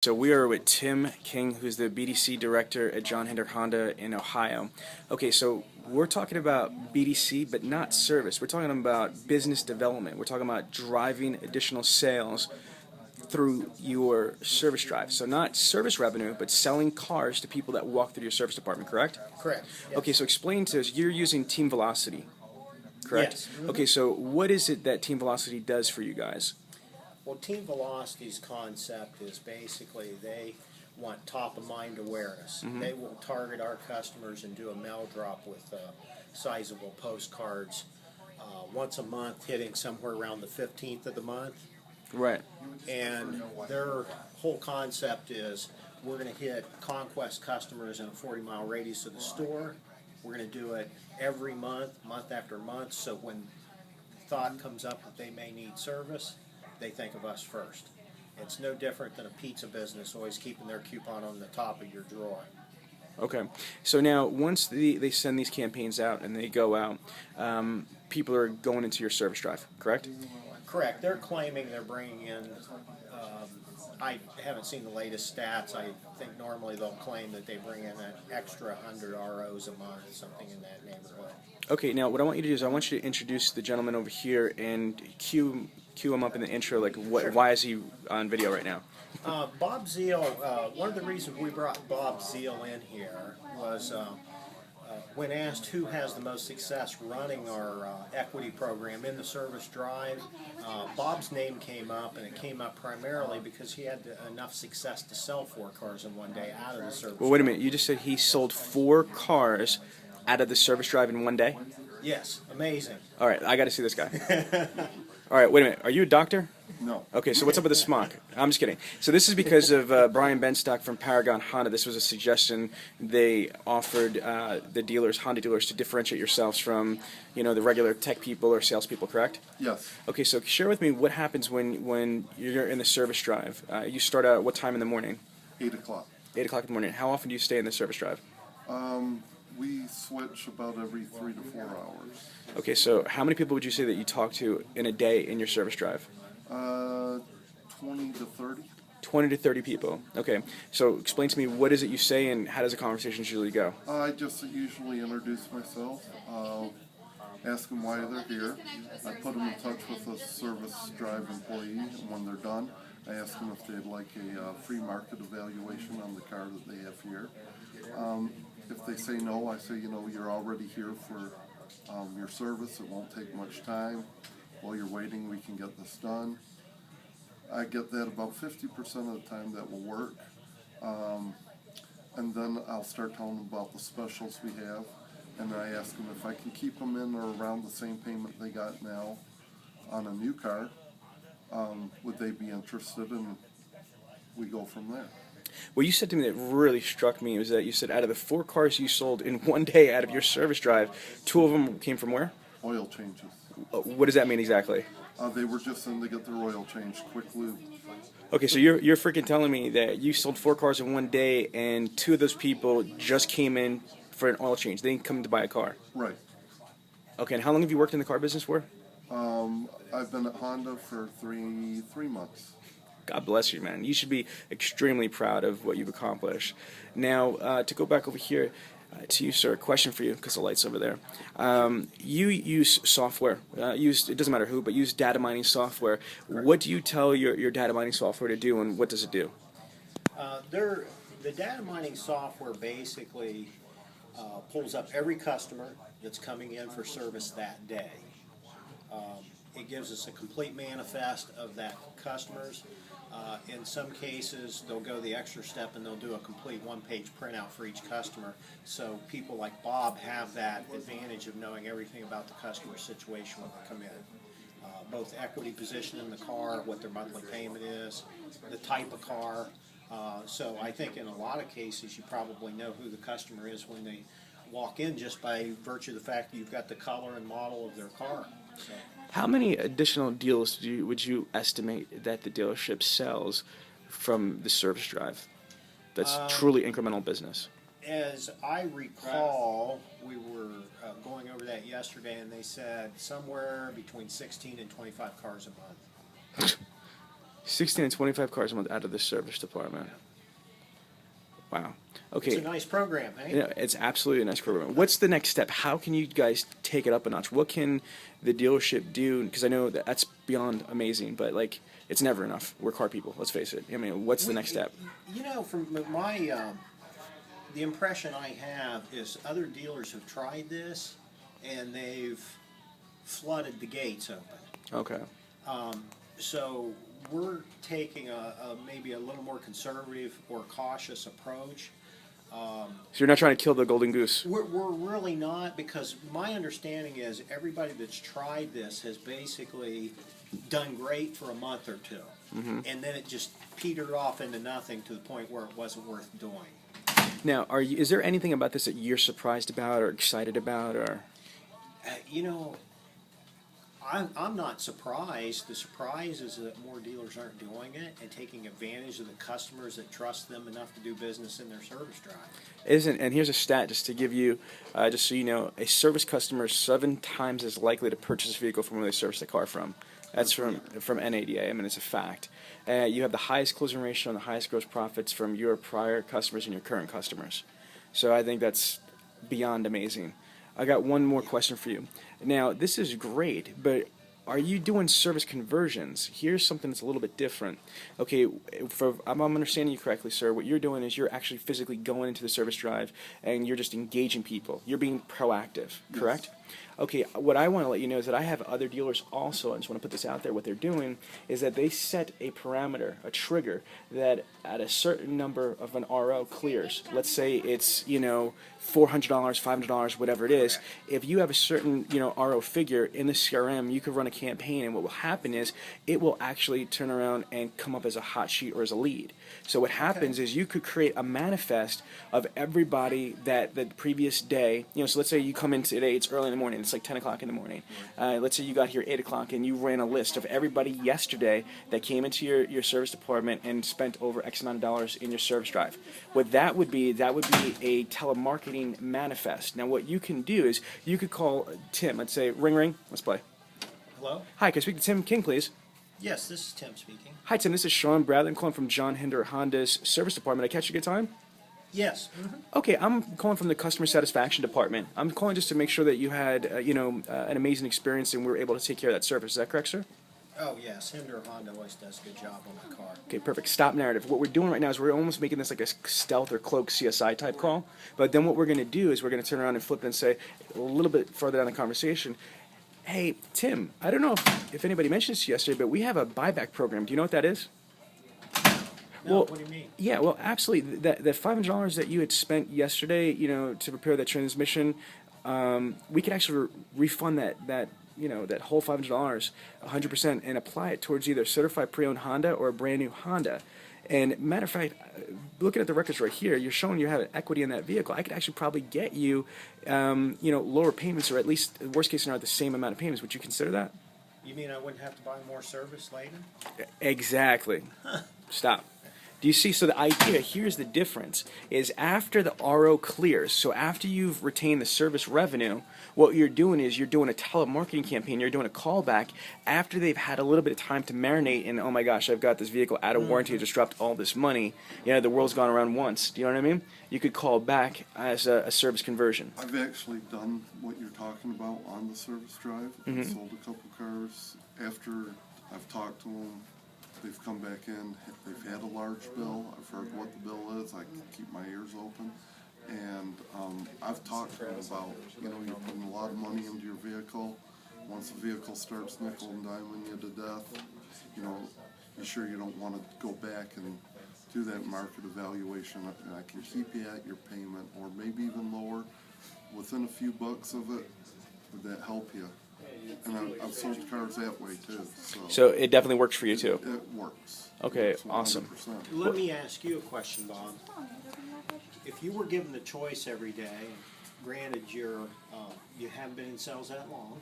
So we are with Tim King, who's the BDC director at John Hendrick Honda in Ohio. Okay, so we're talking about BDC, but not service. We're talking about business development. We're talking about driving additional sales through your service drive. So not service revenue, but selling cars to people that walk through your service department, correct? Correct. Yes. Okay, so explain to us, you're using Team Velocity, correct? Yes. Okay, so what is it that Team Velocity does for you guys? Well, Team Velocity's concept is basically they want top-of-mind awareness. They will target our customers and do a mail drop with sizable postcards once a month, hitting somewhere around the 15th of the month. Right. And their whole concept is we're going to hit conquest customers in a 40-mile radius of the store. We're going to do it every month, month after month, so when thought comes up that they may need service, they think of us first. It's no different than a pizza business always keeping their coupon on the top of your drawer. Okay. So now, once they send these campaigns out and they go out, people are going into your service drive, correct? Correct. They're claiming they're bringing in, I haven't seen the latest stats. I think normally they'll claim that they bring in an extra 100 ROs a month, something in that neighborhood. Okay, now what I want you to do is I want you to introduce the gentleman over here and cue him up in the intro, like Sure. why is he on video right now? Bob Zeal, one of the reasons we brought Bob Zeal in here was when asked who has the most success running our equity program in the service drive, Bob's name came up, and it came up primarily because he had enough success to sell 4 cars in one day out of the service Well, wait a drive. minute. You just said he sold 4 cars out of the service drive in one day? Yes, amazing. All right, I got to see this guy. All right, wait a minute. Are you a doctor? No. Okay, so what's up with the smock? I'm just kidding. So this is because of Brian Benstock from Paragon Honda. This was a suggestion they offered the dealers, Honda dealers, to differentiate yourselves from, the regular tech people or salespeople, correct? Yes. Okay, so share with me what happens when you're in the service drive. You start out at what time in the morning? 8 o'clock. 8 o'clock in the morning. How often do you stay in the service drive? We switch about every 3 to 4 hours. Okay, so how many people would you say that you talk to in a day in your service drive? 20 to 30. 20 to 30 people. Okay, so explain to me, what is it you say and how does the conversation usually go? I just usually introduce myself, ask them why they're here. I put them in touch with a service drive employee, and when they're done, I ask them if they'd like a free market evaluation on the car that they have here. If they say no, I say, you're already here for your service. It won't take much time. While you're waiting, we can get this done. I get that about 50% of the time that will work. And then I'll start telling them about the specials we have. And I ask them if I can keep them in or around the same payment they got now on a new car. Would they be interested? And we go from there. What you said to me that really struck me was that you said out of the 4 cars you sold in one day out of your service drive, 2 of them came from where? Oil changes. What does that mean exactly? They were just in to get their oil changed, quick lube. Okay, so you're freaking telling me that you sold 4 cars in one day and 2 of those people just came in for an oil change. They didn't come to buy a car. Right. Okay, and how long have you worked in the car business for? I've been at Honda for three months. God bless you, man. You should be extremely proud of what you've accomplished. Now, to go back over here to you, sir, a question for you, because the light's over there. You use software. It doesn't matter who, but use data mining software. Correct. What do you tell your data mining software to do, and what does it do? The data mining software basically pulls up every customer that's coming in for service that day. It gives us a complete manifest of that customers. In some cases, they'll go the extra step and they'll do a complete one-page printout for each customer. So people like Bob have that advantage of knowing everything about the customer situation when they come in. Both equity position in the car, what their monthly payment is, the type of car. So I think in a lot of cases you probably know who the customer is when they walk in just by virtue of the fact that you've got the color and model of their car. So. How many additional deals would you estimate that the dealership sells from the service drive? That's truly incremental business. As I recall, we were going over that yesterday, and they said somewhere between 16 and 25 cars a month. 16 to 25 cars a month out of the service department. Wow. Okay. It's a nice program, eh? Yeah, it's absolutely a nice program. What's the next step? How can you guys take it up a notch? What can the dealership do? Because I know that that's beyond amazing, but like it's never enough. We're car people. Let's face it. I mean, what's the next step? You know, from my the impression I have is other dealers have tried this, and they've flooded the gates open. Okay. So we're taking a maybe a little more conservative or cautious approach. So you're not trying to kill the golden goose. We're really not, because my understanding is everybody that's tried this has basically done great for a month or two, and then it just petered off into nothing to the point where it wasn't worth doing. Now, is there anything about this that you're surprised about or excited about, or? You know, I'm not surprised. The surprise is that more dealers aren't doing it and taking advantage of the customers that trust them enough to do business in their service drive. And here's a stat just to give you, just so you know, a service customer is 7 times as likely to purchase a vehicle from where they service the car from. That's from NADA. I mean, it's a fact. You have the highest closing ratio and the highest gross profits from your prior customers and your current customers. So I think that's beyond amazing. I got one more question for you. Now, this is great, but are you doing service conversions? Here's something that's a little bit different. Okay, if I'm understanding you correctly, sir, what you're doing is you're actually physically going into the service drive and you're just engaging people. You're being proactive, correct? Yes. Okay, what I want to let you know is that I have other dealers also, I just want to put this out there, what they're doing is that they set a parameter, a trigger, that at a certain number of an RO clears. Let's say it's, you know, $400, $500, whatever it is. If you have a certain, you know, RO figure in the CRM, you could run a campaign, and what will happen is it will actually turn around and come up as a hot sheet or as a lead. So what happens is you could create a manifest of everybody that the previous day, you know, so let's say you come in today, it's early in the morning, it's like 10 o'clock in the morning. Let's say you got here 8 o'clock and you ran a list of everybody yesterday that came into your service department and spent over X amount of dollars in your service drive. What that would be a telemarketing manifest. Now what you can do is you could call Tim. Let's say, ring ring, let's play. Hello? Hi, can I speak to Tim King, please? Yes, this is Tim speaking. Hi Tim, this is Sean Bradley. I'm calling from John Hinder Honda's service department. I catch you a good time? Yes. Okay, I'm calling from the customer satisfaction department. I'm calling just to make sure that you had, an amazing experience and we were able to take care of that service. Is that correct, sir? Oh, yes. Hinder Honda always does a good job on the car. Okay, perfect. Stop narrative. What we're doing right now is we're almost making this like a stealth or cloak CSI type call. But then what we're going to do is we're going to turn around and flip it and say a little bit further down the conversation, hey, Tim, I don't know if anybody mentioned this yesterday, but we have a buyback program. Do you know what that is? No, Well, what do you mean? yeah, well, absolutely. That $500 that you had spent yesterday, you know, to prepare that transmission, we could actually refund that whole $500, 100%, and apply it towards either certified pre-owned Honda or a brand new Honda. And matter of fact, looking at the records right here, you're showing you have equity in that vehicle. I could actually probably get you, lower payments, or at least worst case scenario, the same amount of payments. Would you consider that? You mean I wouldn't have to buy more service later? Exactly. Stop. Do you see? So the idea, here's the difference, is after the RO clears, so after you've retained the service revenue, what you're doing is you're doing a telemarketing campaign, you're doing a callback after they've had a little bit of time to marinate and, oh my gosh, I've got this vehicle out of warranty, I just dropped all this money. You know, the world's gone around once. Do you know what I mean? You could call back as a service conversion. I've actually done what you're talking about on the service drive. Mm-hmm. Sold a couple cars. After I've talked to them, they've come back in, they've had a large bill, I've heard what the bill is, I keep my ears open, and I've talked to them about, you know, you're putting a lot of money into your vehicle, once the vehicle starts nickel and diming you to death, you know, you sure you don't want to go back and do that market evaluation, and I can keep you at your payment, or maybe even lower, within a few bucks of it, would that help you? And I've sold cars that way too. So it definitely works for you too? It works. Okay, It's 100%. awesome. Let me ask you a question, Bob. If you were given the choice every day, granted you haven't been in sales that long,